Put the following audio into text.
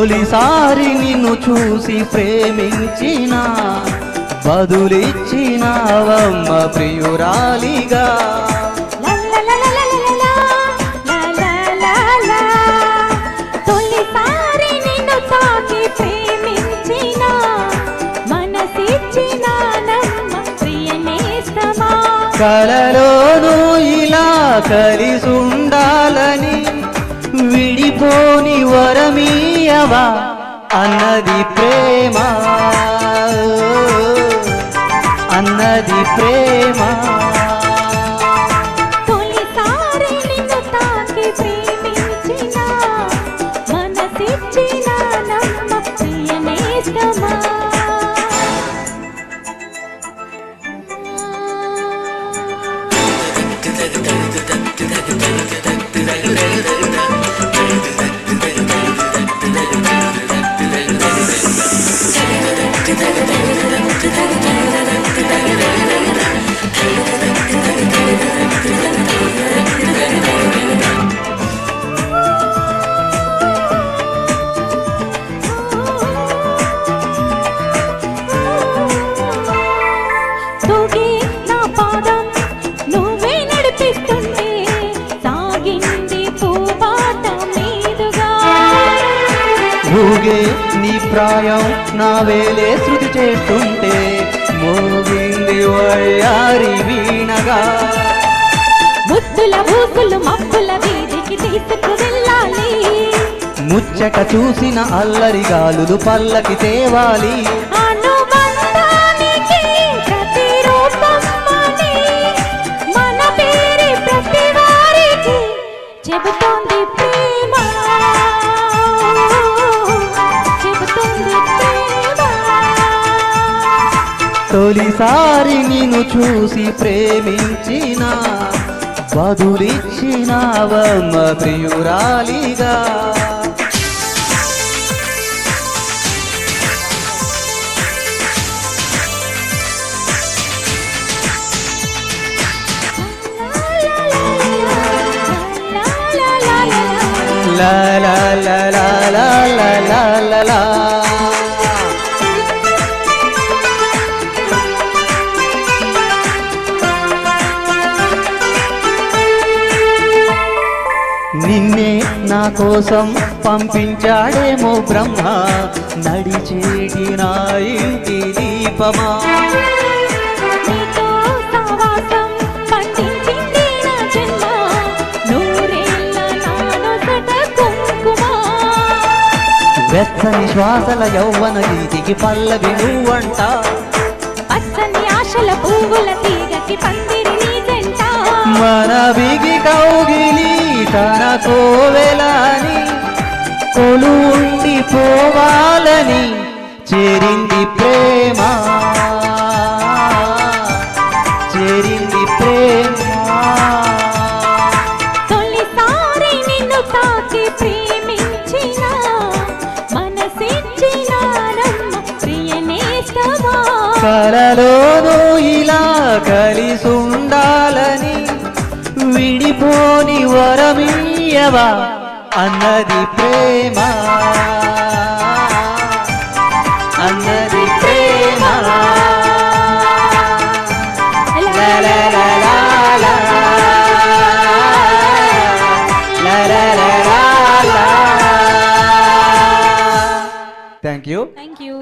తొలిసారి నిన్ను చూసి ప్రేమించిన బదులిచ్చినావమ్మ ప్రియురాలిగా. తొలిసారి నిన్ను తాకి ప్రేమించిన మనసిచ్చినానమ్మ ప్రియ నేస్తమా. కలలోనూ ఇలా కలిసుండాలని విడిపోని వరమీయవా అన్నది ప్రేమ, అన్నది ప్రేమ. తొలిసారి నిన్ను తాకి ప్రేమించిన మనసిచ్చినానమ్మ ప్రియ నేస్తమా. తూగి నా పాదం నువ్వే నడిపిస్తుంటే సాగింది పూబాట మీదుగా. ఊగే నీ ప్రాయం నా వేలే శృతి చేస్తుంటే మోగింది వయ్యారి వీణగా. ముద్దుల ఊసులు మబ్బుల వీధికి తీసుకు వెళ్ళాలి. ముచ్చట చూసిన అల్లరి గాలులు పల్లకి తేవాలి. అనుబంధానికి ప్రతిరూపమని మన పేరు ప్రతి వారికి చెబుతోంది ప్రేమ, చెబుతోంది ప్రేమ. తొలిసారి నిన్ను చూసి ప్రేమించిన బదులిచ్చినావమ్మ ప్రియురాలిగా. లా లా లా లా లా లా లా లా లా. నిన్నే నా కోసం పంపించాడేమో బ్రహ్మ, నడిచేటి నా ఇంటి దీపమా. నీతో సావాసం పండించింది నా జన్మ, నూరేళ్ళ నానొసట కుంకుమ. వెచ్చని శ్వాసల యౌవన గీతికి పల్లవి నువ్వంట, పచ్చని ఆశల పువ్వుల తీగకి పందిరి నీ జంట. మన బిగి కౌగిలి తన కోవెలని కొలుండి పోవాలని చేరింది ప్రేమ, చేరింది ప్రేమ. తొలిసారి నిన్ను తాకి ప్రేమించిన మనసిచ్చినానమ్మ ప్రియ నేస్తమా. కలలోనూ ఇలా కలిసుండాలని విడిపోని వరమీయవా అన్నది ప్రేమ, అన్నది ప్రేమ. లా లా లా లా లా. లా లా లా లా లా. Thank you. Thank you.